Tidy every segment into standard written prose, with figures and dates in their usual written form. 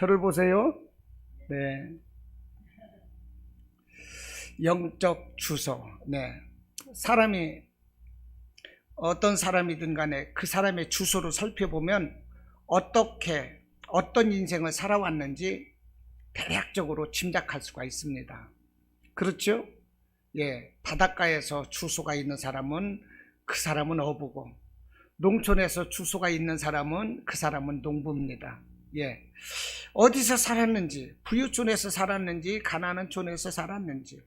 저를 보세요. 네. 영적 주소. 네. 사람이 어떤 사람이든 간에 그 사람의 주소를 살펴보면 어떤 인생을 살아왔는지 대략적으로 짐작할 수가 있습니다. 그렇죠? 예. 바닷가에서 주소가 있는 사람은 그 사람은 어부고, 농촌에서 주소가 있는 사람은 그 사람은 농부입니다. 예. 어디서 살았는지, 부유촌에서 살았는지, 가난한촌에서 살았는지,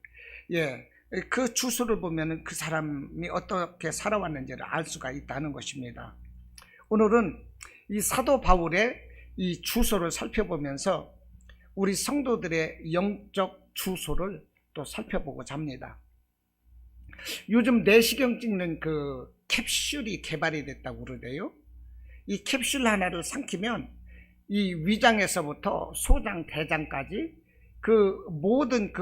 예. 그 주소를 보면 그 사람이 어떻게 살아왔는지를 알 수가 있다는 것입니다. 오늘은 이 사도 바울의 이 주소를 살펴보면서 우리 성도들의 영적 주소를 또 살펴보고자 합니다. 요즘 내시경 찍는 그 캡슐이 개발이 됐다고 그러대요. 이 캡슐 하나를 삼키면 이 위장에서부터 소장, 대장까지 그 모든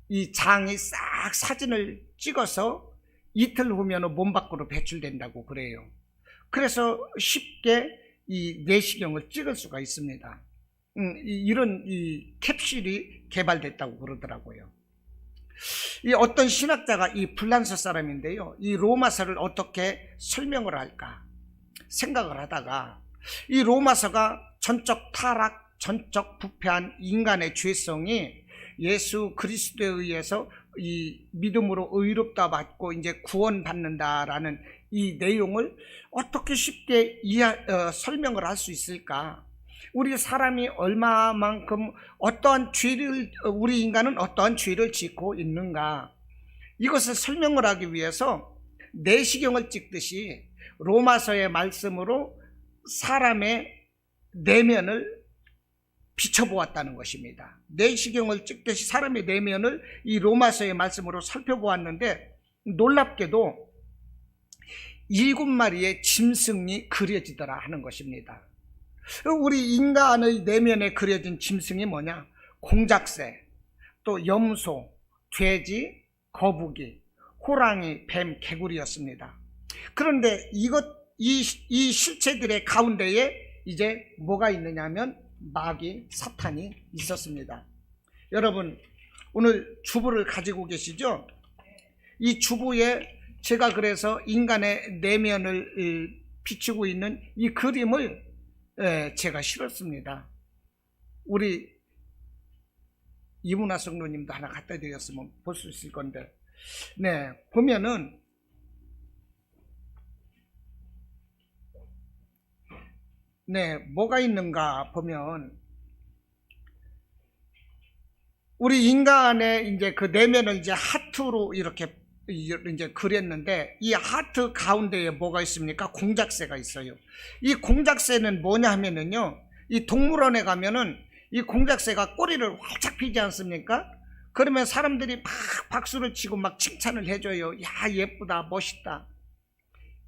이 장이 싹 사진을 찍어서 이틀 후면 몸 밖으로 배출된다고 그래요. 그래서 쉽게 이 내시경을 찍을 수가 있습니다. 이런 이 캡슐이 개발됐다고 그러더라고요. 이 어떤 신학자가 이 불란서 사람인데요, 이 로마서를 어떻게 설명을 할까 생각을 하다가 이 로마서가 전적 타락, 전적 부패한 인간의 죄성이 예수 그리스도에 의해서 이 믿음으로 의롭다 받고 이제 구원받는다라는 이 내용을 어떻게 쉽게 설명을 할 수 있을까? 우리 사람이 얼마만큼 우리 인간은 어떠한 죄를 짓고 있는가? 이것을 설명을 하기 위해서 내시경을 찍듯이 로마서의 말씀으로 사람의 내면을 비춰보았다는 것입니다. 내시경을 찍듯이 사람의 내면을 이 로마서의 말씀으로 살펴보았는데 놀랍게도 7마리의 짐승이 그려지더라 하는 것입니다. 우리 인간의 내면에 그려진 짐승이 뭐냐? 공작새, 또 염소, 돼지, 거북이, 호랑이, 뱀, 개구리였습니다. 그런데 이 실체들의 가운데에 이제 뭐가 있느냐면 마귀, 사탄이 있었습니다. 여러분, 오늘 주부를 가지고 계시죠? 이 주부에 제가 그래서 인간의 내면을 비추고 있는 이 그림을 제가 실었습니다. 우리 이문화 성도님도 하나 갖다 드렸으면 볼 수 있을 건데, 네, 보면은 네, 뭐가 있는가 보면 우리 인간의 이제 그 내면을 이제 하트로 이렇게 이제 그렸는데 이 하트 가운데에 뭐가 있습니까? 공작새가 있어요. 이 공작새는 뭐냐 하면은요, 이 동물원에 가면은 이 공작새가 꼬리를 활짝 피지 않습니까? 그러면 사람들이 막 박수를 치고 막 칭찬을 해줘요. 야, 예쁘다, 멋있다.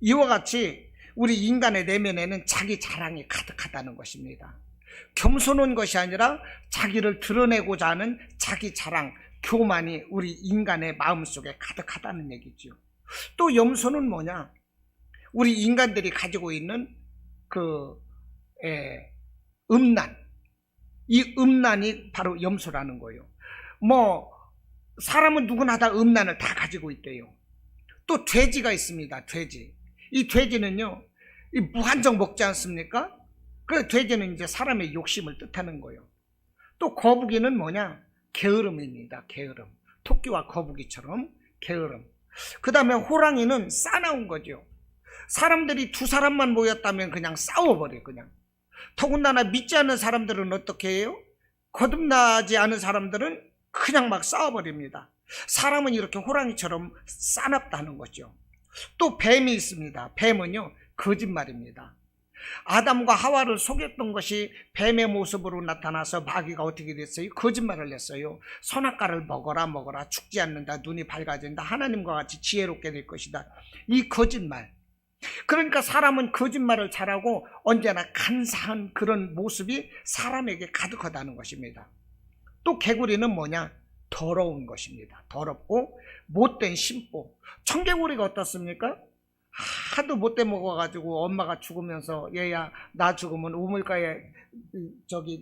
이와 같이 우리 인간의 내면에는 자기 자랑이 가득하다는 것입니다. 겸손한 것이 아니라 자기를 드러내고자 하는 자기 자랑, 교만이 우리 인간의 마음속에 가득하다는 얘기죠. 또 염소는 뭐냐? 우리 인간들이 가지고 있는 음란, 이 음란이 바로 염소라는 거예요. 뭐 사람은 누구나 다 음란을 다 가지고 있대요. 또 돼지가 있습니다. 돼지. 이 돼지는요, 이 무한정 먹지 않습니까? 그 돼지는 이제 사람의 욕심을 뜻하는 거예요. 또 거북이는 뭐냐? 게으름입니다. 게으름. 토끼와 거북이처럼 게으름. 그 다음에 호랑이는 싸나운 거죠. 사람들이 두 사람만 모였다면 그냥 싸워버려요. 그냥. 더군다나 믿지 않는 사람들은 어떻게 해요? 거듭나지 않은 사람들은 그냥 막 싸워버립니다. 사람은 이렇게 호랑이처럼 싸납다는 거죠. 또 뱀이 있습니다. 뱀은요, 거짓말입니다. 아담과 하와를 속였던 것이 뱀의 모습으로 나타나서 마귀가 어떻게 됐어요? 거짓말을 했어요. 선악과를 먹어라 죽지 않는다, 눈이 밝아진다, 하나님과 같이 지혜롭게 될 것이다. 이 거짓말. 그러니까 사람은 거짓말을 잘하고 언제나 간사한 그런 모습이 사람에게 가득하다는 것입니다. 또 개구리는 뭐냐? 더러운 것입니다. 더럽고 못된 심보. 청개구리가 어떻습니까? 하도 못돼 먹어가지고 엄마가 죽으면서 얘야 나 죽으면 우물가에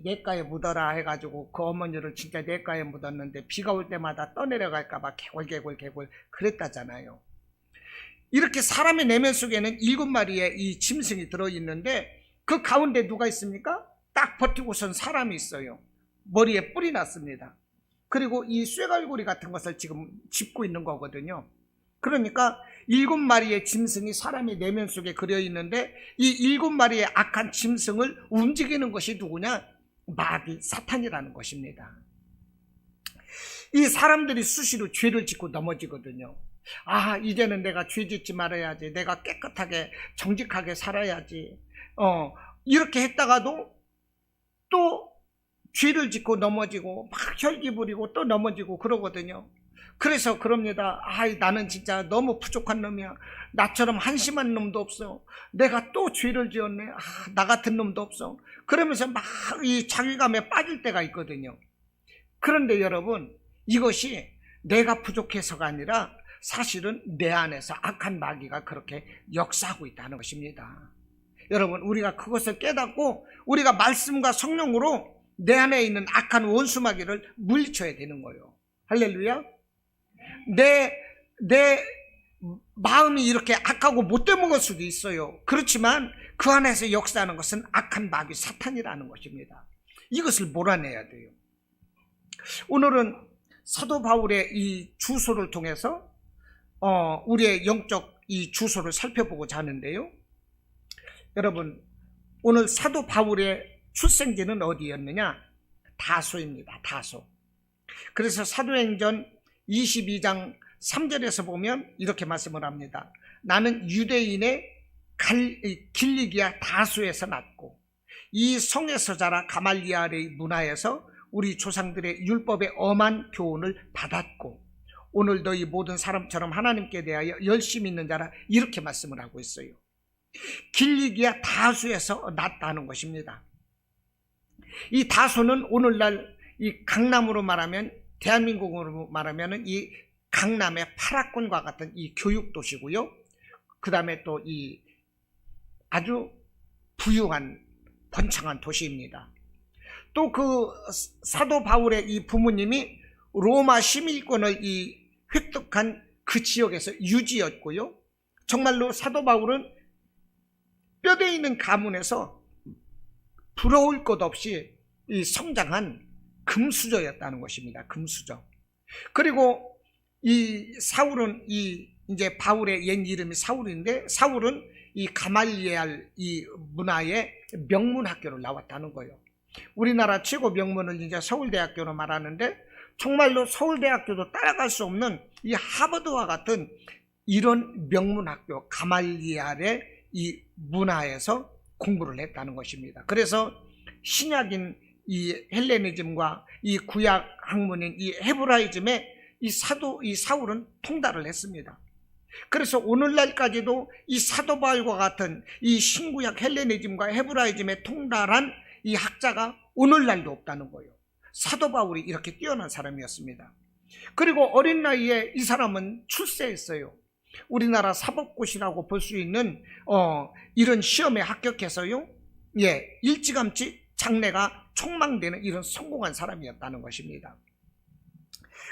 냇가에 묻어라 해가지고 그 어머니를 진짜 냇가에 묻었는데 비가 올 때마다 떠내려갈까봐 개골 그랬다잖아요. 이렇게 사람의 내면 속에는 7마리의 이 짐승이 들어있는데 그 가운데 누가 있습니까? 딱 버티고선 사람이 있어요. 머리에 뿔이 났습니다. 그리고 이 쇠갈고리 같은 것을 지금 짚고 있는 거거든요. 그러니까 7마리의 짐승이 사람의 내면 속에 그려 있는데 이 7마리의 악한 짐승을 움직이는 것이 누구냐? 마귀 사탄이라는 것입니다. 이 사람들이 수시로 죄를 짓고 넘어지거든요. 아, 이제는 내가 죄 짓지 말아야지, 내가 깨끗하게 정직하게 살아야지, 이렇게 했다가도 또 죄를 짓고 넘어지고 막 혈기 부리고 또 넘어지고 그러거든요. 그래서 그럽니다. 나는 진짜 너무 부족한 놈이야. 나처럼 한심한 놈도 없어. 내가 또 죄를 지었네. 나 같은 놈도 없어. 그러면서 막 이 자괴감에 빠질 때가 있거든요. 그런데 여러분, 이것이 내가 부족해서가 아니라 사실은 내 안에서 악한 마귀가 그렇게 역사하고 있다는 것입니다. 여러분, 우리가 그것을 깨닫고 우리가 말씀과 성령으로 내 안에 있는 악한 원수 마귀를 물리쳐야 되는 거예요. 할렐루야. 내 마음이 이렇게 악하고 못돼 먹을 수도 있어요. 그렇지만 그 안에서 역사하는 것은 악한 마귀 사탄이라는 것입니다. 이것을 몰아내야 돼요. 오늘은 사도 바울의 이 주소를 통해서 우리의 영적 이 주소를 살펴보고자 하는데요. 여러분, 오늘 사도 바울의 출생지는 어디였느냐? 다소입니다. 다소. 그래서 사도행전 22장 3절에서 보면 이렇게 말씀을 합니다. 나는 유대인의 길리기아 다소에서 났고 이 성에서 자라 가말리엘의 문화에서 우리 조상들의 율법의 엄한 교훈을 받았고 오늘 너희 모든 사람처럼 하나님께 대하여 열심히 있는 자라, 이렇게 말씀을 하고 있어요. 길리기아 다소에서 났다는 것입니다. 이 다소는 오늘날 이 강남으로 말하면, 대한민국으로 말하면 이 강남의 파라군과 같은 이 교육도시고요. 그 다음에 또 이 아주 부유한 번창한 도시입니다. 또 그 사도 바울의 이 부모님이 로마 시민권을 이 획득한 그 지역에서 유지였고요. 정말로 사도 바울은 뼈대 있는 가문에서 부러울 것 없이 이 성장한 금수저였다는 것입니다. 금수저. 그리고 이 사울은 이제 바울의 옛 이름이 사울인데, 사울은 이 가말리엘 이 문화의 명문학교를 나왔다는 거예요. 우리나라 최고 명문을 이제 서울대학교로 말하는데, 정말로 서울대학교도 따라갈 수 없는 이 하버드와 같은 이런 명문학교 가말리엘의 이 문화에서 공부를 했다는 것입니다. 그래서 신약인 이 헬레니즘과 이 구약 학문인 이 헤브라이즘에 이 사울은 통달을 했습니다. 그래서 오늘날까지도 이 사도 바울과 같은 이 신구약 헬레니즘과 헤브라이즘에 통달한 이 학자가 오늘날도 없다는 거예요. 사도 바울이 이렇게 뛰어난 사람이었습니다. 그리고 어린 나이에 이 사람은 출세했어요. 우리나라 사법고시라고 볼 수 있는 이런 시험에 합격해서요, 일찌감치 장래가 촉망되는 이런 성공한 사람이었다는 것입니다.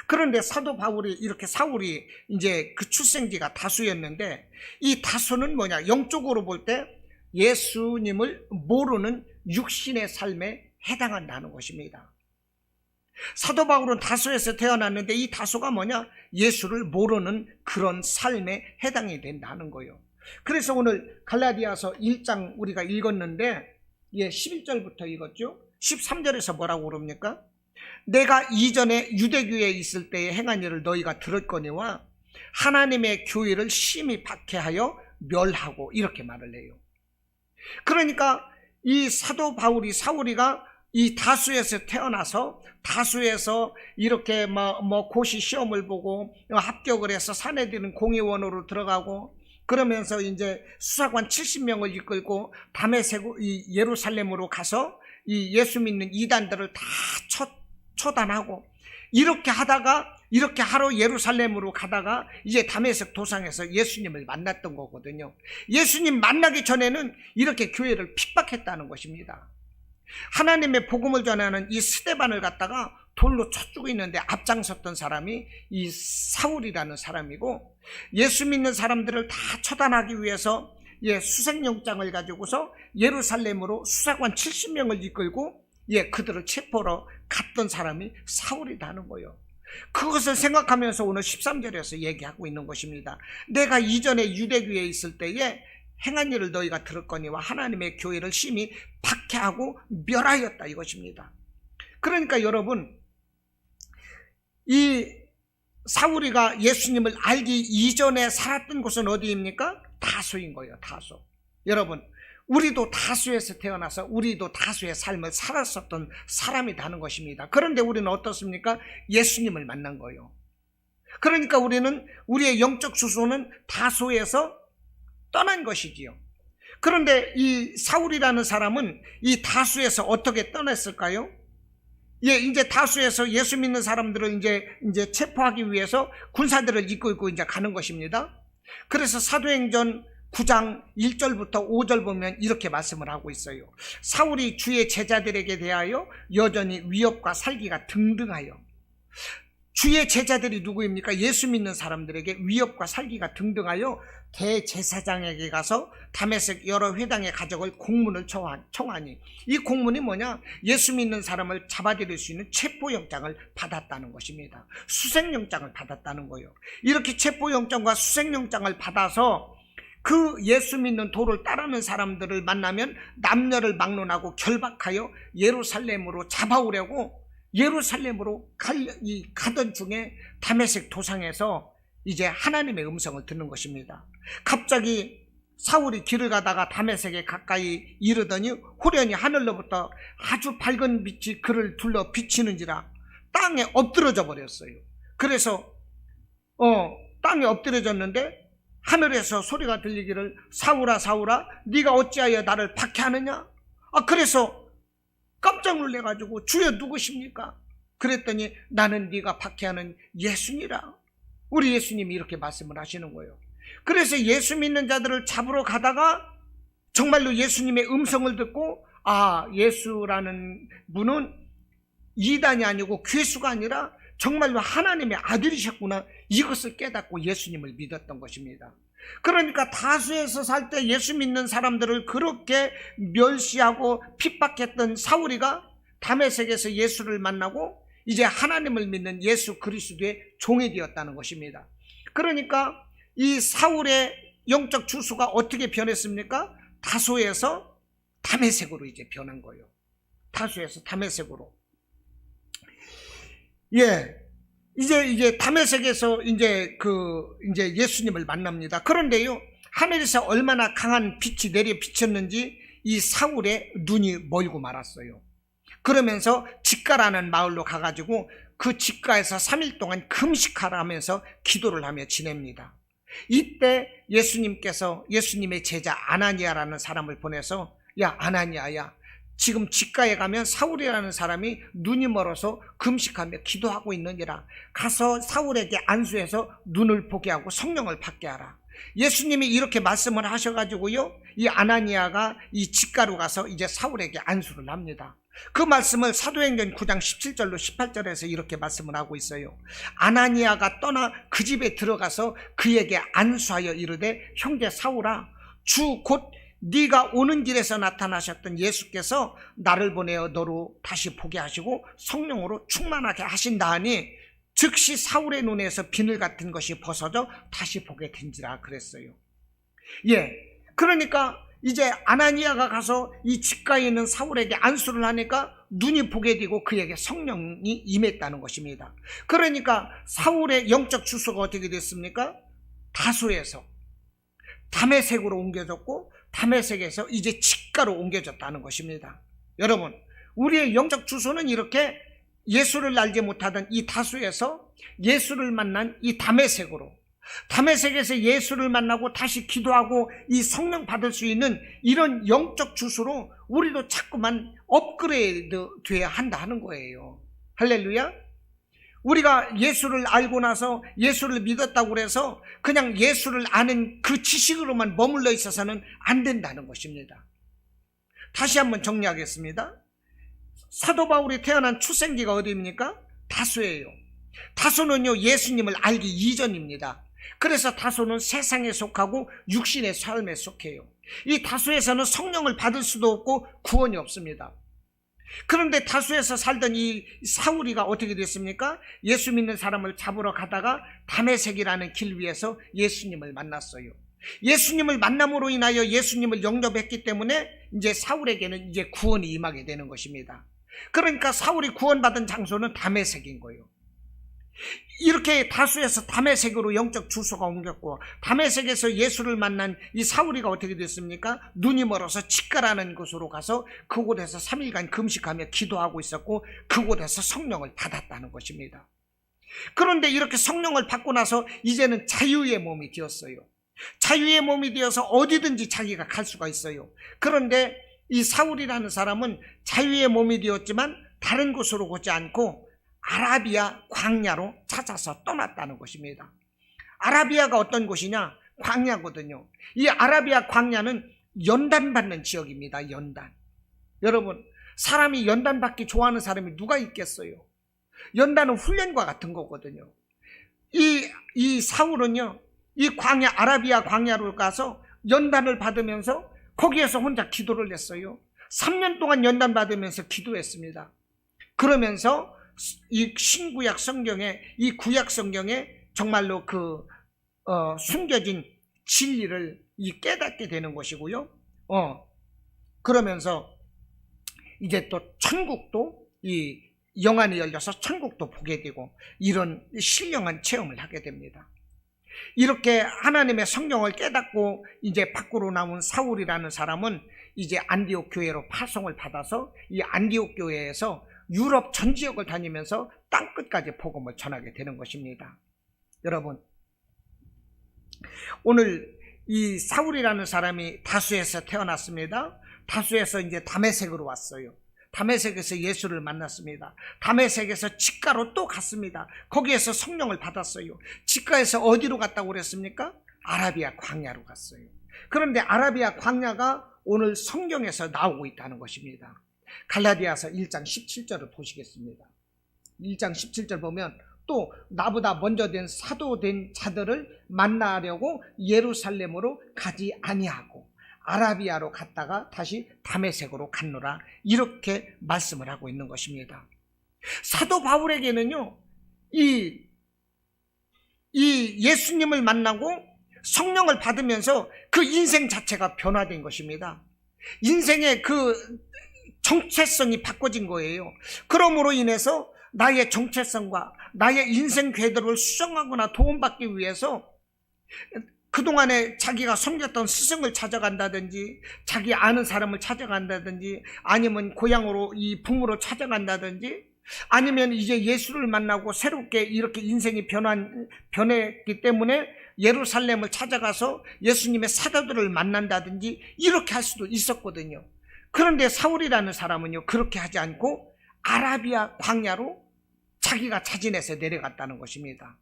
그런데 사도 바울이 이렇게 사울이 이제 그 출생지가 다소였는데, 이 다소는 뭐냐? 영적으로 볼 때 예수님을 모르는 육신의 삶에 해당한다는 것입니다. 사도 바울은 다소에서 태어났는데 이 다소가 뭐냐? 예수를 모르는 그런 삶에 해당이 된다는 거예요. 그래서 오늘 갈라디아서 1장 우리가 읽었는데 11절부터 읽었죠. 13절에서 뭐라고 그럽니까? 내가 이전에 유대교에 있을 때에 행한 일을 너희가 들었거니와 하나님의 교회를 심히 박해하여 멸하고, 이렇게 말을 해요. 그러니까 이 사도 바울이, 사울이가 이 다소에서 태어나서 다소에서 이렇게 고시 시험을 보고 합격을 해서 사내들은 공의원으로 들어가고, 그러면서 이제 수사관 70명을 이끌고 다메섹 이 예루살렘으로 가서 이 예수 믿는 이단들을 다 처단하고, 이렇게 하다가 이렇게 하루 예루살렘으로 가다가 이제 다메섹 도상에서 예수님을 만났던 거거든요. 예수님 만나기 전에는 이렇게 교회를 핍박했다는 것입니다. 하나님의 복음을 전하는 이 스데반을 갖다가 돌로 쳐 죽고 있는데 앞장섰던 사람이 이 사울이라는 사람이고, 예수 믿는 사람들을 다 처단하기 위해서 수색영장을 가지고서 예루살렘으로 수사관 70명을 이끌고 그들을 체포하러 갔던 사람이 사울이라는 거예요. 그것을 생각하면서 오늘 13절에서 얘기하고 있는 것입니다. 내가 이전에 유대교에 있을 때에 행한 일을 너희가 들었거니와 하나님의 교회를 심히 박해하고 멸하였다, 이것입니다. 그러니까 여러분, 이 사울이가 예수님을 알기 이전에 살았던 곳은 어디입니까? 다소인 거예요. 다소. 여러분, 우리도 다소에서 태어나서 우리도 다소의 삶을 살았었던 사람이라는 것입니다. 그런데 우리는 어떻습니까? 예수님을 만난 거예요. 그러니까 우리는, 우리의 영적 주소는 다소에서 떠난 것이지요. 그런데 이 사울이라는 사람은 이 다소에서 어떻게 떠났을까요? 이제 다소에서 예수 믿는 사람들을 이제 체포하기 위해서 군사들을 이끌고 이제 가는 것입니다. 그래서 사도행전 9장 1절부터 5절 보면 이렇게 말씀을 하고 있어요. 사울이 주의 제자들에게 대하여 여전히 위협과 살기가 등등하여. 주의 제자들이 누구입니까? 예수 믿는 사람들에게 위협과 살기가 등등하여 대제사장에게 가서 다메섹 여러 회당에 가져갈 공문을 청하니, 이 공문이 뭐냐? 예수 믿는 사람을 잡아들일 수 있는 체포영장을 받았다는 것입니다. 수색영장을 받았다는 거예요. 이렇게 체포영장과 수색영장을 받아서 그 예수 믿는 도를 따르는 사람들을 만나면 남녀를 막론하고 결박하여 예루살렘으로 잡아오려고 예루살렘으로 가던 중에 다메섹 도상에서 이제 하나님의 음성을 듣는 것입니다. 갑자기 사울이 길을 가다가 다메섹에 가까이 이르더니 후련히 하늘로부터 아주 밝은 빛이 그를 둘러 비치는지라 땅에 엎드러져 버렸어요. 그래서 땅에 엎드려졌는데 하늘에서 소리가 들리기를, 사울아 사울아 네가 어찌하여 나를 박해하느냐? 그래서 깜짝 놀래가지고 주여 누구십니까? 그랬더니 나는 네가 박해하는 예수니라. 우리 예수님이 이렇게 말씀을 하시는 거예요. 그래서 예수 믿는 자들을 잡으러 가다가 정말로 예수님의 음성을 듣고, 예수라는 분은 이단이 아니고 괴수가 아니라 정말로 하나님의 아들이셨구나, 이것을 깨닫고 예수님을 믿었던 것입니다. 그러니까 다수에서 살 때 예수 믿는 사람들을 그렇게 멸시하고 핍박했던 사울이가 다메섹에서 예수를 만나고 이제 하나님을 믿는 예수 그리스도의 종이 되었다는 것입니다. 그러니까 이 사울의 영적 주소가 어떻게 변했습니까? 다소에서 다메섹으로 이제 변한 거예요. 다소에서 다메섹으로. 이제 다메섹에서 이제 예수님을 만납니다. 그런데요, 하늘에서 얼마나 강한 빛이 내려 비쳤는지 이 사울의 눈이 멀고 말았어요. 그러면서 직가라는 마을로 가가지고 그 직가에서 3일 동안 금식하라 하면서 기도를 하며 지냅니다. 이때 예수님께서 예수님의 제자 아나니아라는 사람을 보내서, 야 아나니아야, 지금 직가에 가면 사울이라는 사람이 눈이 멀어서 금식하며 기도하고 있느니라. 가서 사울에게 안수해서 눈을 보게 하고 성령을 받게 하라. 예수님이 이렇게 말씀을 하셔가지고요, 이 아나니아가 이 직가로 가서 이제 사울에게 안수를 합니다. 그 말씀을 사도행전 9장 17절로 18절에서 이렇게 말씀을 하고 있어요. 아나니아가 떠나 그 집에 들어가서 그에게 안수하여 이르되, 형제 사울아, 주 곧 네가 오는 길에서 나타나셨던 예수께서 나를 보내어 너로 다시 보게 하시고 성령으로 충만하게 하신다 하니, 즉시 사울의 눈에서 비늘 같은 것이 벗어져 다시 보게 된지라 그랬어요. 그러니까 이제 아나니아가 가서 이 직가에 있는 사울에게 안수를 하니까 눈이 보게 되고 그에게 성령이 임했다는 것입니다. 그러니까 사울의 영적 주소가 어떻게 됐습니까? 다소에서 다메섹으로 옮겨졌고, 다메섹에서 이제 직가로 옮겨졌다는 것입니다. 여러분, 우리의 영적 주소는 이렇게 예수를 알지 못하던 이 다소에서 예수를 만난 이 다메섹으로, 다메섹에서 예수를 만나고 다시 기도하고 이 성령 받을 수 있는 이런 영적 주소로 우리도 자꾸만 업그레이드 돼야 한다 하는 거예요. 할렐루야. 우리가 예수를 알고 나서 예수를 믿었다고 그래서 그냥 예수를 아는 그 지식으로만 머물러 있어서는 안 된다는 것입니다. 다시 한번 정리하겠습니다. 사도 바울이 태어난 출생지가 어디입니까? 다소예요. 다소는요, 예수님을 알기 이전입니다. 그래서 다소는 세상에 속하고 육신의 삶에 속해요. 이 다소에서는 성령을 받을 수도 없고 구원이 없습니다. 그런데 다소에서 살던 이 사울이가 어떻게 됐습니까? 예수 믿는 사람을 잡으러 가다가 다메섹이라는 길 위에서 예수님을 만났어요. 예수님을 만남으로 인하여 예수님을 영접했기 때문에 이제 사울에게는 이제 구원이 임하게 되는 것입니다. 그러니까 사울이 구원받은 장소는 다메섹인 거예요. 이렇게 다소에서 다메섹으로 영적 주소가 옮겼고, 다메섹에서 예수를 만난 이 사울이가 어떻게 됐습니까? 눈이 멀어서 직가라는 곳으로 가서 그곳에서 3일간 금식하며 기도하고 있었고, 그곳에서 성령을 받았다는 것입니다. 그런데 이렇게 성령을 받고 나서 이제는 자유의 몸이 되었어요. 자유의 몸이 되어서 어디든지 자기가 갈 수가 있어요. 그런데 이 사울이라는 사람은 자유의 몸이 되었지만 다른 곳으로 오지 않고 아라비아 광야로 찾아서 떠났다는 것입니다. 아라비아가 어떤 곳이냐? 광야거든요. 이 아라비아 광야는 연단받는 지역입니다. 연단. 여러분, 사람이 연단받기 좋아하는 사람이 누가 있겠어요? 연단은 훈련과 같은 거거든요. 이 사울은요, 이 광야, 아라비아 광야로 가서 연단을 받으면서 거기에서 혼자 기도를 했어요. 3년 동안 연단 받으면서 기도했습니다. 그러면서 이 신구약 성경에, 이 구약 성경에 정말로 숨겨진 진리를 깨닫게 되는 것이고요. 그러면서 이제 또 천국도 이 영안이 열려서 천국도 보게 되고 이런 신령한 체험을 하게 됩니다. 이렇게 하나님의 성령을 깨닫고 이제 밖으로 나온 사울이라는 사람은 이제 안디옥 교회로 파송을 받아서 이 안디옥 교회에서 유럽 전 지역을 다니면서 땅끝까지 복음을 전하게 되는 것입니다. 여러분, 오늘 이 사울이라는 사람이 다수에서 태어났습니다. 다수에서 이제 다메섹으로 왔어요. 다메섹에서 예수를 만났습니다. 다메섹에서 직가로 또 갔습니다. 거기에서 성령을 받았어요. 직가에서 어디로 갔다고 그랬습니까? 아라비아 광야로 갔어요. 그런데 아라비아 광야가 오늘 성경에서 나오고 있다는 것입니다. 갈라디아서 1장 17절을 보시겠습니다. 1장 17절 보면 또 나보다 먼저 된 사도 된 자들을 만나려고 예루살렘으로 가지 아니하고 아라비아로 갔다가 다시 다메섹으로 갔노라, 이렇게 말씀을 하고 있는 것입니다. 사도 바울에게는요, 이 예수님을 만나고 성령을 받으면서 그 인생 자체가 변화된 것입니다. 인생의 그 정체성이 바꿔진 거예요. 그러므로 인해서 나의 정체성과 나의 인생 궤도를 수정하거나 도움받기 위해서 그동안에 자기가 섬겼던 스승을 찾아간다든지, 자기 아는 사람을 찾아간다든지, 아니면 고향으로 이 부모로 찾아간다든지, 아니면 이제 예수를 만나고 새롭게 이렇게 인생이 변했기 때문에 예루살렘을 찾아가서 예수님의 사도들을 만난다든지 이렇게 할 수도 있었거든요. 그런데 사울이라는 사람은요, 그렇게 하지 않고 아라비아 광야로 자기가 자진해서 내려갔다는 것입니다.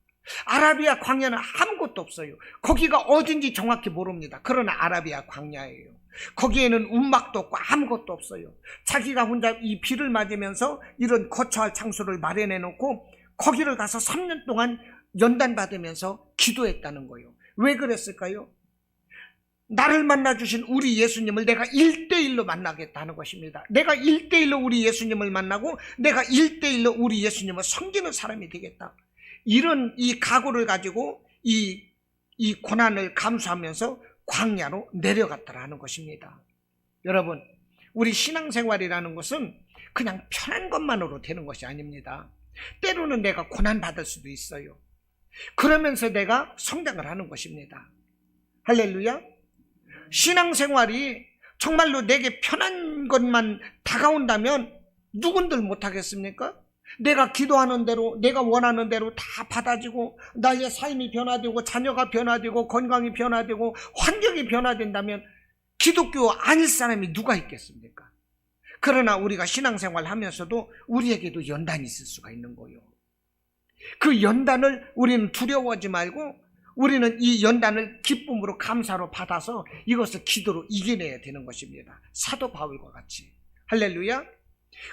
아라비아 광야는 아무것도 없어요. 거기가 어딘지 정확히 모릅니다. 그러나 아라비아 광야예요. 거기에는 움막도 없고 아무것도 없어요. 자기가 혼자 이 비를 맞으면서 이런 거처할 장소를 마련해 놓고 거기를 가서 3년 동안 연단받으면서 기도했다는 거예요. 왜 그랬을까요? 나를 만나주신 우리 예수님을 내가 1대1로 만나겠다는 것입니다. 내가 1대1로 우리 예수님을 만나고 내가 1대1로 우리 예수님을 섬기는 사람이 되겠다. 이런 이 각오를 가지고 이 고난을 감수하면서 광야로 내려갔다라는 것입니다. 여러분, 우리 신앙생활이라는 것은 그냥 편한 것만으로 되는 것이 아닙니다. 때로는 내가 고난받을 수도 있어요. 그러면서 내가 성장을 하는 것입니다. 할렐루야. 신앙생활이 정말로 내게 편한 것만 다가온다면 누군들 못하겠습니까? 내가 기도하는 대로, 내가 원하는 대로 다 받아지고 나의 삶이 변화되고 자녀가 변화되고 건강이 변화되고 환경이 변화된다면 기독교 아닐 사람이 누가 있겠습니까? 그러나 우리가 신앙생활 하면서도 우리에게도 연단이 있을 수가 있는 거예요. 그 연단을 우리는 두려워하지 말고 우리는 이 연단을 기쁨으로 감사로 받아서 이것을 기도로 이겨내야 되는 것입니다. 사도 바울과 같이. 할렐루야.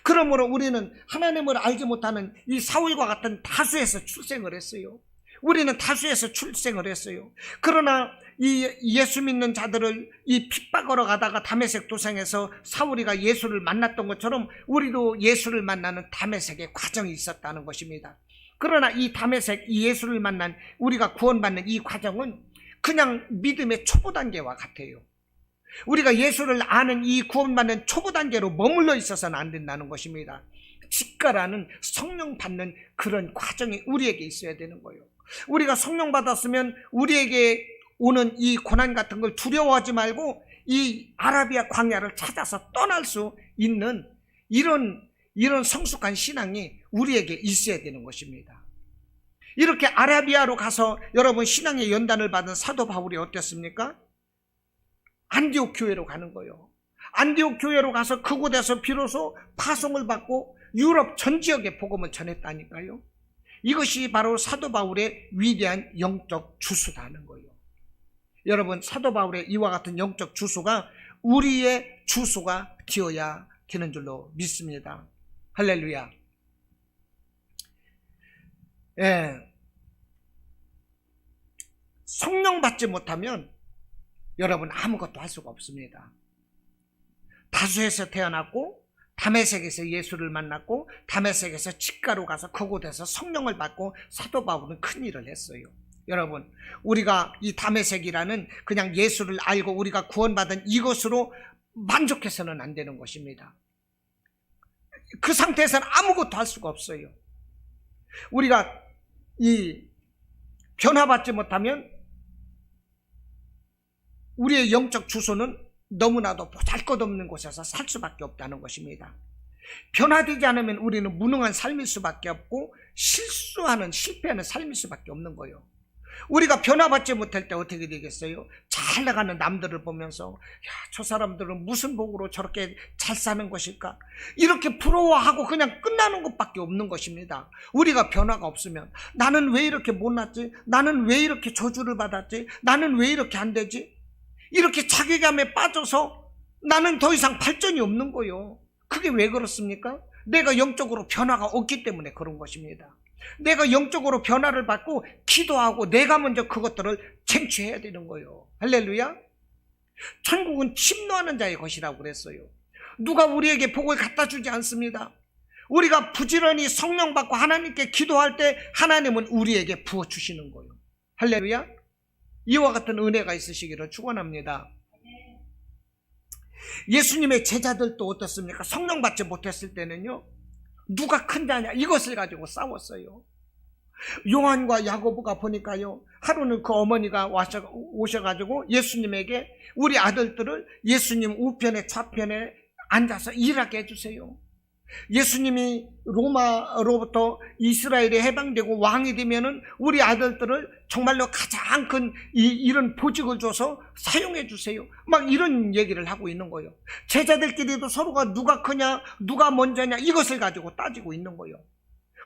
그러므로 우리는 하나님을 알지 못하는 이 사울과 같은 다수에서 출생을 했어요. 우리는 다수에서 출생을 했어요. 그러나 이 예수 믿는 자들을 이 핍박하러 가다가 다메섹 도상에서 사울이가 예수를 만났던 것처럼 우리도 예수를 만나는 다메섹의 과정이 있었다는 것입니다. 그러나 이 다메섹, 이 예수를 만난 우리가 구원받는 이 과정은 그냥 믿음의 초보 단계와 같아요. 우리가 예수를 아는 이 구원받는 초보 단계로 머물러 있어서는 안 된다는 것입니다. 직가라는 성령 받는 그런 과정이 우리에게 있어야 되는 거예요. 우리가 성령 받았으면 우리에게 오는 이 고난 같은 걸 두려워하지 말고 이 아라비아 광야를 찾아서 떠날 수 있는 이런 성숙한 신앙이 우리에게 있어야 되는 것입니다. 이렇게 아라비아로 가서 여러분 신앙의 연단을 받은 사도 바울이 어땠습니까? 안디옥 교회로 가는 거예요. 안디옥 교회로 가서 그곳에서 비로소 파송을 받고 유럽 전 지역에 복음을 전했다니까요. 이것이 바로 사도 바울의 위대한 영적 주소라는 거예요. 여러분, 사도 바울의 이와 같은 영적 주소가 우리의 주소가 되어야 되는 줄로 믿습니다. 할렐루야. 예. 성령 받지 못하면 여러분 아무것도 할 수가 없습니다. 다수에서 태어났고 다메섹에서 예수를 만났고 다메섹에서 직가로 가서 그곳에서 성령을 받고 사도 바울은 큰 일을 했어요. 여러분, 우리가 이 다메섹이라는 그냥 예수를 알고 우리가 구원받은 이것으로 만족해서는 안 되는 것입니다. 그 상태에서는 아무것도 할 수가 없어요. 우리가 이 변화받지 못하면 우리의 영적 주소는 너무나도 보잘것없는 곳에서 살 수밖에 없다는 것입니다. 변화되지 않으면 우리는 무능한 삶일 수밖에 없고 실패하는 삶일 수밖에 없는 거예요. 우리가 변화받지 못할 때 어떻게 되겠어요? 잘 나가는 남들을 보면서 저 사람들은 무슨 복으로 저렇게 잘 사는 것일까? 이렇게 부러워하고 그냥 끝나는 것밖에 없는 것입니다. 우리가 변화가 없으면 나는 왜 이렇게 못났지? 나는 왜 이렇게 저주를 받았지? 나는 왜 이렇게 안 되지? 이렇게 자괴감에 빠져서 나는 더 이상 발전이 없는 거예요. 그게 왜 그렇습니까? 내가 영적으로 변화가 없기 때문에 그런 것입니다. 내가 영적으로 변화를 받고 기도하고 내가 먼저 그것들을 쟁취해야 되는 거예요. 할렐루야. 천국은 침노하는 자의 것이라고 그랬어요. 누가 우리에게 복을 갖다 주지 않습니다. 우리가 부지런히 성령 받고 하나님께 기도할 때 하나님은 우리에게 부어주시는 거예요. 할렐루야. 이와 같은 은혜가 있으시기를 축원합니다. 예수님의 제자들도 어떻습니까? 성령 받지 못했을 때는요, 누가 큰 자냐 이것을 가지고 싸웠어요. 요한과 야고보가 보니까요, 하루는 그 어머니가 오셔가지고 예수님에게 우리 아들들을 예수님 우편에 좌편에 앉아서 일하게 해주세요. 예수님이 로마로부터 이스라엘에 해방되고 왕이 되면은 우리 아들들을 정말로 가장 큰 이런 보직을 줘서 사용해 주세요. 막 이런 얘기를 하고 있는 거예요. 제자들끼리도 서로가 누가 크냐 누가 먼저냐 이것을 가지고 따지고 있는 거예요.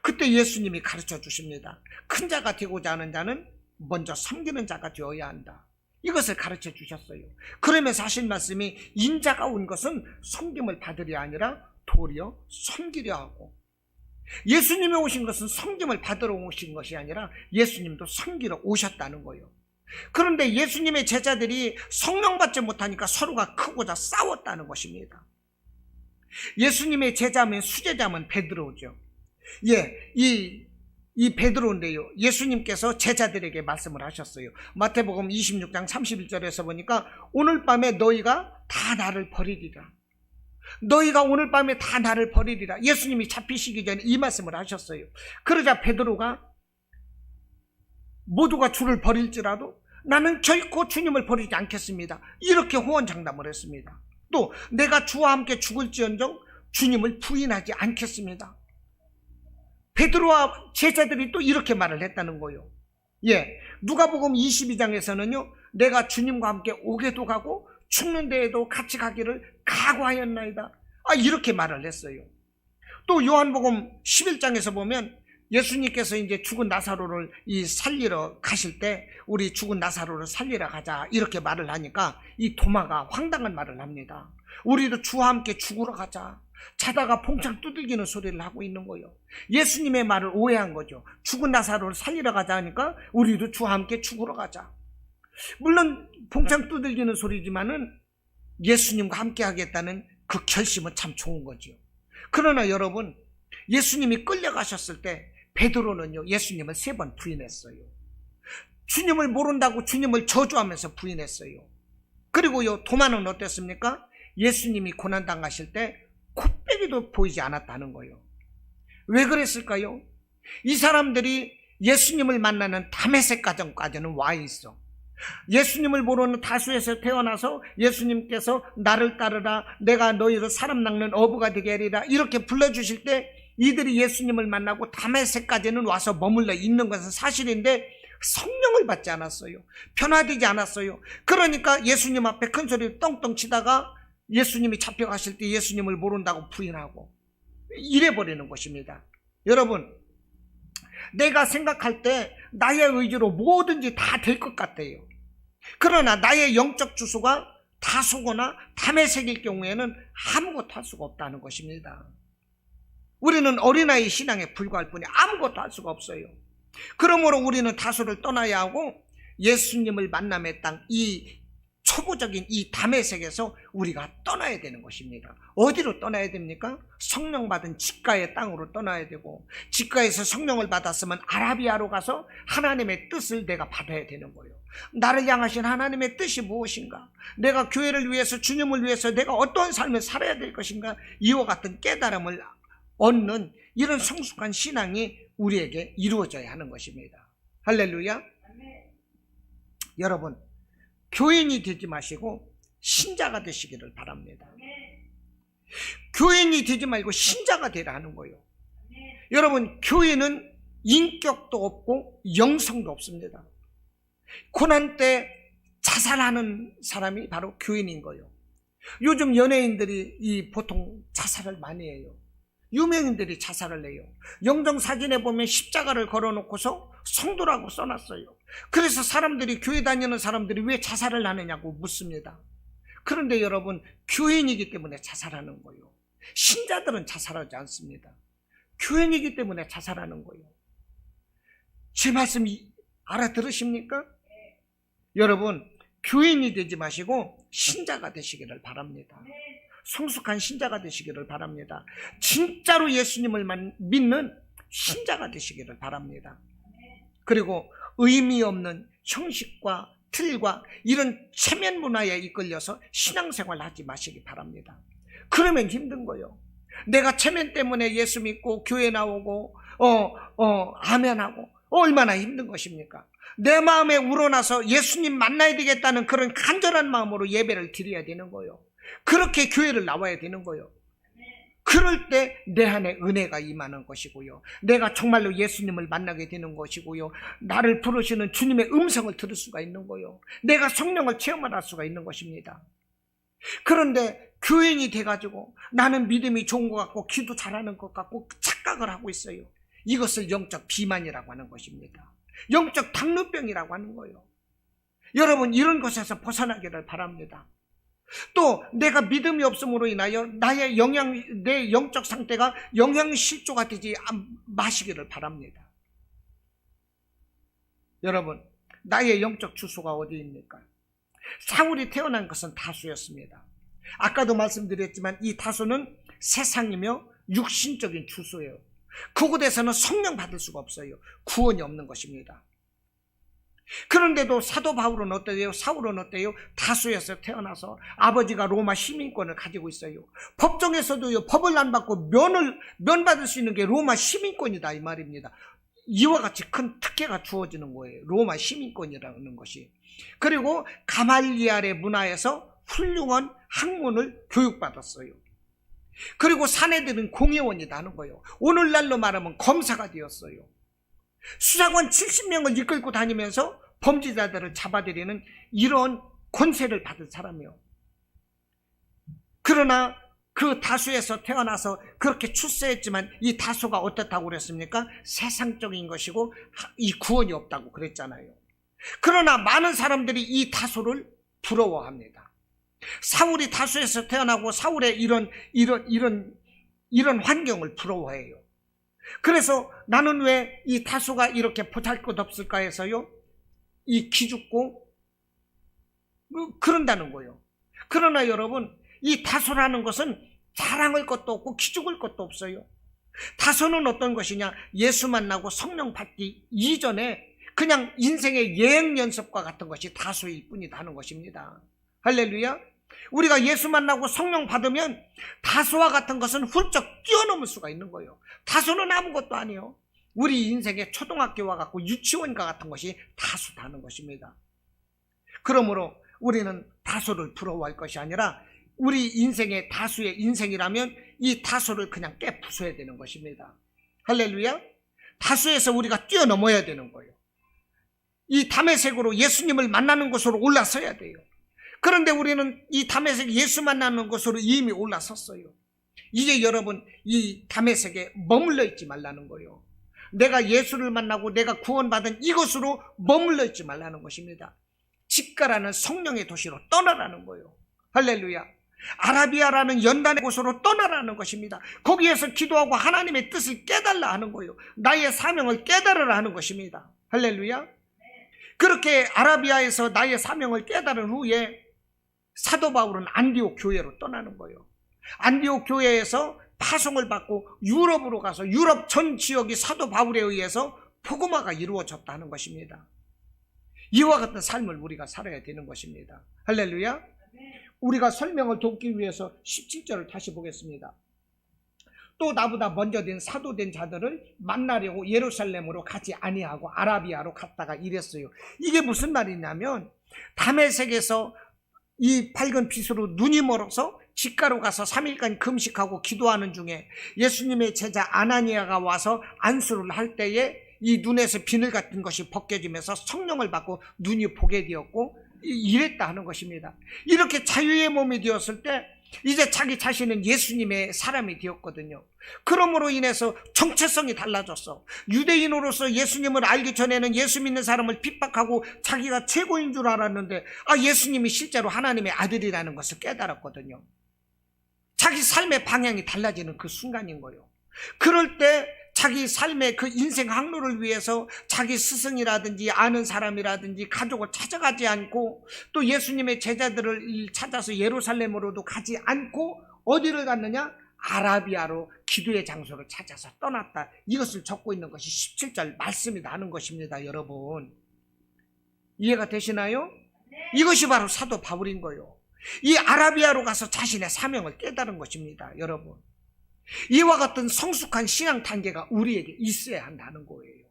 그때 예수님이 가르쳐 주십니다. 큰 자가 되고자 하는 자는 먼저 섬기는 자가 되어야 한다. 이것을 가르쳐 주셨어요. 그러면서 하신 말씀이 인자가 온 것은 섬김을 받으려 아니라 도리어 섬기려 하고, 예수님이 오신 것은 섬김을 받으러 오신 것이 아니라 예수님도 섬기러 오셨다는 거예요. 그런데 예수님의 제자들이 성령 받지 못하니까 서로가 크고자 싸웠다는 것입니다. 예수님의 제자면 수제자면 베드로죠. 이 베드로인데요, 예수님께서 제자들에게 말씀을 하셨어요. 마태복음 26장 31절에서 보니까 오늘 밤에 너희가 다 나를 버리리라. 너희가 오늘 밤에 다 나를 버리리라. 예수님이 잡히시기 전에 이 말씀을 하셨어요. 그러자 베드로가 모두가 주를 버릴지라도 나는 결코 주님을 버리지 않겠습니다. 이렇게 호언장담을 했습니다. 또 내가 주와 함께 죽을지언정 주님을 부인하지 않겠습니다. 베드로와 제자들이 또 이렇게 말을 했다는 거예요. 누가복음 22장에서는요, 내가 주님과 함께 오게도 가고 죽는 데에도 같이 가기를 각오하였나이다. 이렇게 말을 했어요. 또 요한복음 11장에서 보면 예수님께서 이제 죽은 나사로를 살리러 가실 때 우리 죽은 나사로를 살리러 가자 이렇게 말을 하니까 이 도마가 황당한 말을 합니다. 우리도 주와 함께 죽으러 가자. 자다가 봉창 두들기는 소리를 하고 있는 거예요. 예수님의 말을 오해한 거죠. 죽은 나사로를 살리러 가자 하니까 우리도 주와 함께 죽으러 가자. 물론 봉창 두들기는 소리지만은 예수님과 함께 하겠다는 그 결심은 참 좋은 거죠. 그러나 여러분, 예수님이 끌려가셨을 때 베드로는요, 예수님을 3번 부인했어요. 주님을 모른다고 주님을 저주하면서 부인했어요. 그리고요, 도마는 어땠습니까? 예수님이 고난당하실 때 코빼기도 보이지 않았다는 거예요. 왜 그랬을까요? 이 사람들이 예수님을 만나는 다메섹 가정까지는 와 있어. 예수님을 모르는 다수에서 태어나서 예수님께서 나를 따르라, 내가 너희를 사람 낚는 어부가 되게 하리라 이렇게 불러주실 때 이들이 예수님을 만나고 다메섹까지는 와서 머물러 있는 것은 사실인데 성령을 받지 않았어요. 변화되지 않았어요. 그러니까 예수님 앞에 큰 소리를 떵떵 치다가 예수님이 잡혀가실 때 예수님을 모른다고 부인하고 이래버리는 것입니다. 여러분, 내가 생각할 때 나의 의지로 뭐든지 다 될 것 같아요. 그러나 나의 영적 주소가 다소거나 다메섹일 경우에는 아무것도 할 수가 없다는 것입니다. 우리는 어린아이 신앙에 불과할 뿐이 아무것도 할 수가 없어요. 그러므로 우리는 다소를 떠나야 하고 예수님을 만남의 땅, 이 초보적인 이 다메섹에서 우리가 떠나야 되는 것입니다. 어디로 떠나야 됩니까? 성령 받은 직가의 땅으로 떠나야 되고, 직가에서 성령을 받았으면 아라비아로 가서 하나님의 뜻을 내가 받아야 되는 거예요. 나를 향하신 하나님의 뜻이 무엇인가? 내가 교회를 위해서, 주님을 위해서 내가 어떠한 삶을 살아야 될 것인가? 이와 같은 깨달음을 얻는 이런 성숙한 신앙이 우리에게 이루어져야 하는 것입니다. 할렐루야. 여러분, 교인이 되지 마시고 신자가 되시기를 바랍니다. 교인이 되지 말고 신자가 되라는 거예요. 여러분, 교인은 인격도 없고 영성도 없습니다. 고난 때 자살하는 사람이 바로 교인인 거예요. 요즘 연예인들이 보통 자살을 많이 해요. 유명인들이 자살을 해요. 영정사진에 보면 십자가를 걸어놓고서 성도라고 써놨어요. 그래서 사람들이, 교회 다니는 사람들이 왜 자살을 하느냐고 묻습니다. 그런데 여러분, 교인이기 때문에 자살하는 거예요. 신자들은 자살하지 않습니다. 교인이기 때문에 자살하는 거예요. 제 말씀 알아들으십니까? 여러분, 교인이 되지 마시고 신자가 되시기를 바랍니다. 성숙한 신자가 되시기를 바랍니다. 진짜로 예수님을 믿는 신자가 되시기를 바랍니다. 그리고 의미 없는 형식과 틀과 이런 체면 문화에 이끌려서 신앙생활 하지 마시기 바랍니다. 그러면 힘든 거예요. 내가 체면 때문에 예수 믿고 교회 나오고 아멘하고 얼마나 힘든 것입니까? 내 마음에 우러나서 예수님 만나야 되겠다는 그런 간절한 마음으로 예배를 드려야 되는 거예요. 그렇게 교회를 나와야 되는 거예요. 그럴 때 내 안에 은혜가 임하는 것이고요. 내가 정말로 예수님을 만나게 되는 것이고요. 나를 부르시는 주님의 음성을 들을 수가 있는 거예요. 내가 성령을 체험할 수가 있는 것입니다. 그런데 교인이 돼가지고 나는 믿음이 좋은 것 같고 기도 잘하는 것 같고 착각을 하고 있어요. 이것을 영적 비만이라고 하는 것입니다. 영적 당뇨병이라고 하는 거예요. 여러분, 이런 것에서 벗어나기를 바랍니다. 또 내가 믿음이 없음으로 인하여 내 영적 상태가 영양실조가 되지 마시기를 바랍니다. 여러분, 나의 영적 주소가 어디입니까? 사울이 태어난 것은 다수였습니다. 아까도 말씀드렸지만 이 다수는 세상이며 육신적인 주소예요. 그곳에서는 성령 받을 수가 없어요. 구원이 없는 것입니다. 그런데도 사도 바울은 어때요? 사울은 어때요? 다수에서 태어나서 아버지가 로마 시민권을 가지고 있어요. 법정에서도요, 법을 안 받고 면 받을 수 있는 게 로마 시민권이다 이 말입니다. 이와 같이 큰 특혜가 주어지는 거예요. 로마 시민권이라는 것이. 그리고 가말리알의 문화에서 훌륭한 학문을 교육받았어요. 그리고 사내들은 공회원이다 하는 거예요. 오늘날로 말하면 검사가 되었어요. 수사관 70명을 이끌고 다니면서 범죄자들을 잡아들이는 이런 권세를 받은 사람이요. 그러나 그 다수에서 태어나서 그렇게 출세했지만 이 다수가 어떻다고 그랬습니까? 세상적인 것이고 이 구원이 없다고 그랬잖아요. 그러나 많은 사람들이 이 다수를 부러워합니다. 사울이 다수에서 태어나고 사울의 이런 환경을 부러워해요. 그래서 나는 왜 이 다수가 이렇게 보잘것없을까 해서요, 이 기죽고 그런다는 거예요. 그러나 여러분, 이 다소라는 것은 자랑할 것도 없고 기죽을 것도 없어요. 다소는 어떤 것이냐? 예수 만나고 성령 받기 이전에 그냥 인생의 예행 연습과 같은 것이 다소일 뿐이다 하는 것입니다. 할렐루야. 우리가 예수 만나고 성령 받으면 다소와 같은 것은 훌쩍 뛰어넘을 수가 있는 거예요. 다소는 아무것도 아니에요. 우리 인생의 초등학교와 같고 유치원과 같은 것이 다소다는 것입니다. 그러므로 우리는 다소를 부러워할 것이 아니라 우리 인생의 다수의 인생이라면 이 다소를 그냥 깨부숴야 되는 것입니다. 할렐루야. 다수에서 우리가 뛰어넘어야 되는 거예요. 이 다메섹으로 예수님을 만나는 곳으로 올라서야 돼요. 그런데 우리는 이 다메섹 예수 만나는 곳으로 이미 올라섰어요. 이제 여러분, 이 다메섹에 머물러 있지 말라는 거예요. 내가 예수를 만나고 내가 구원받은 이곳으로 머물러 있지 말라는 것입니다. 직가라는 성령의 도시로 떠나라는 거예요. 할렐루야. 아라비아라는 연단의 곳으로 떠나라는 것입니다. 거기에서 기도하고 하나님의 뜻을 깨달라 하는 거예요. 나의 사명을 깨달으라 하는 것입니다. 할렐루야. 그렇게 아라비아에서 나의 사명을 깨달은 후에 사도 바울은 안디옥 교회로 떠나는 거예요. 안디옥 교회에서 파송을 받고 유럽으로 가서 유럽 전 지역이 사도 바울에 의해서 복음화가 이루어졌다는 것입니다. 이와 같은 삶을 우리가 살아야 되는 것입니다. 할렐루야. 우리가 설명을 돕기 위해서 17절을 다시 보겠습니다. 또 나보다 먼저 된 사도된 자들을 만나려고 예루살렘으로 가지 아니하고 아라비아로 갔다가 이랬어요. 이게 무슨 말이냐면 다메섹에서 이 밝은 빛으로 눈이 멀어서 직가로 가서 3일간 금식하고 기도하는 중에 예수님의 제자 아나니아가 와서 안수를 할 때에 이 눈에서 비늘 같은 것이 벗겨지면서 성령을 받고 눈이 보게 되었고 이랬다 하는 것입니다. 이렇게 자유의 몸이 되었을 때 이제 자기 자신은 예수님의 사람이 되었거든요. 그러므로 인해서 정체성이 달라졌어. 유대인으로서 예수님을 알기 전에는 예수 믿는 사람을 핍박하고 자기가 최고인 줄 알았는데 예수님이 실제로 하나님의 아들이라는 것을 깨달았거든요. 자기 삶의 방향이 달라지는 그 순간인 거예요. 그럴 때 자기 삶의 그 인생 항로를 위해서 자기 스승이라든지 아는 사람이라든지 가족을 찾아가지 않고 또 예수님의 제자들을 찾아서 예루살렘으로도 가지 않고 어디를 갔느냐? 아라비아로 기도의 장소를 찾아서 떠났다. 이것을 적고 있는 것이 17절 말씀이 나는 것입니다. 여러분, 이해가 되시나요? 이것이 바로 사도 바울인 거예요. 이 아라비아로 가서 자신의 사명을 깨달은 것입니다. 여러분, 이와 같은 성숙한 신앙 단계가 우리에게 있어야 한다는 거예요.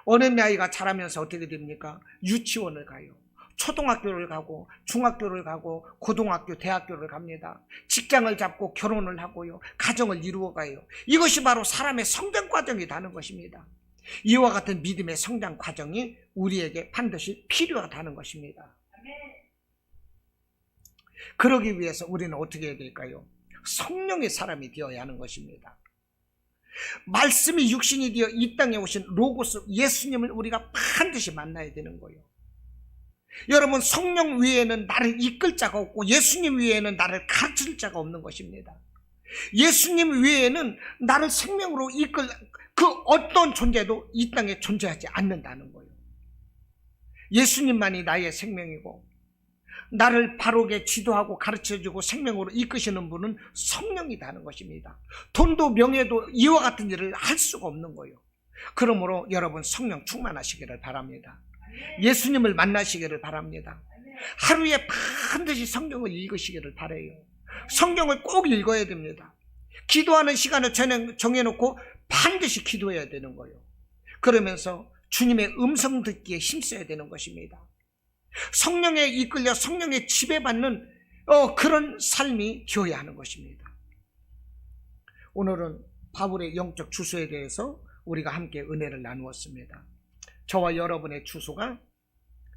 어느 나이가 자라면서 어떻게 됩니까? 유치원을 가요. 초등학교를 가고 중학교를 가고 고등학교, 대학교를 갑니다. 직장을 잡고 결혼을 하고요. 가정을 이루어가요. 이것이 바로 사람의 성장 과정이라는 것입니다. 이와 같은 믿음의 성장 과정이 우리에게 반드시 필요하다는 것입니다. 그러기 위해서 우리는 어떻게 해야 될까요? 성령의 사람이 되어야 하는 것입니다. 말씀이 육신이 되어 이 땅에 오신 로고스 예수님을 우리가 반드시 만나야 되는 거예요. 여러분, 성령 위에는 나를 이끌 자가 없고 예수님 위에는 나를 가르칠 자가 없는 것입니다. 예수님 위에는 나를 생명으로 이끌 그 어떤 존재도 이 땅에 존재하지 않는다는 거예요. 예수님만이 나의 생명이고 나를 바르게 지도하고 가르쳐주고 생명으로 이끄시는 분은 성령이라는 것입니다. 돈도 명예도 이와 같은 일을 할 수가 없는 거예요. 그러므로 여러분, 성령 충만하시기를 바랍니다. 예수님을 만나시기를 바랍니다. 하루에 반드시 성경을 읽으시기를 바라요. 성경을 꼭 읽어야 됩니다. 기도하는 시간을 정해놓고 반드시 기도해야 되는 거예요. 그러면서 주님의 음성 듣기에 힘써야 되는 것입니다. 성령에 이끌려 성령에 지배받는 그런 삶이 되어야 하는 것입니다. 오늘은 바울의 영적 주소에 대해서 우리가 함께 은혜를 나누었습니다. 저와 여러분의 주소가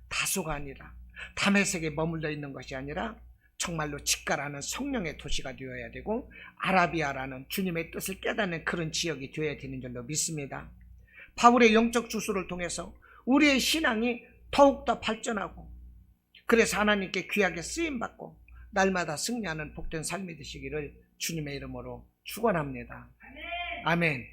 다소가 아니라 다메섹에 머물러 있는 것이 아니라 정말로 직가라는 성령의 도시가 되어야 되고 아라비아라는 주님의 뜻을 깨닫는 그런 지역이 되어야 되는 줄로 믿습니다. 바울의 영적 주소를 통해서 우리의 신앙이 더욱더 발전하고 그래서 하나님께 귀하게 쓰임받고 날마다 승리하는 복된 삶이 되시기를 주님의 이름으로 축원합니다. 아멘.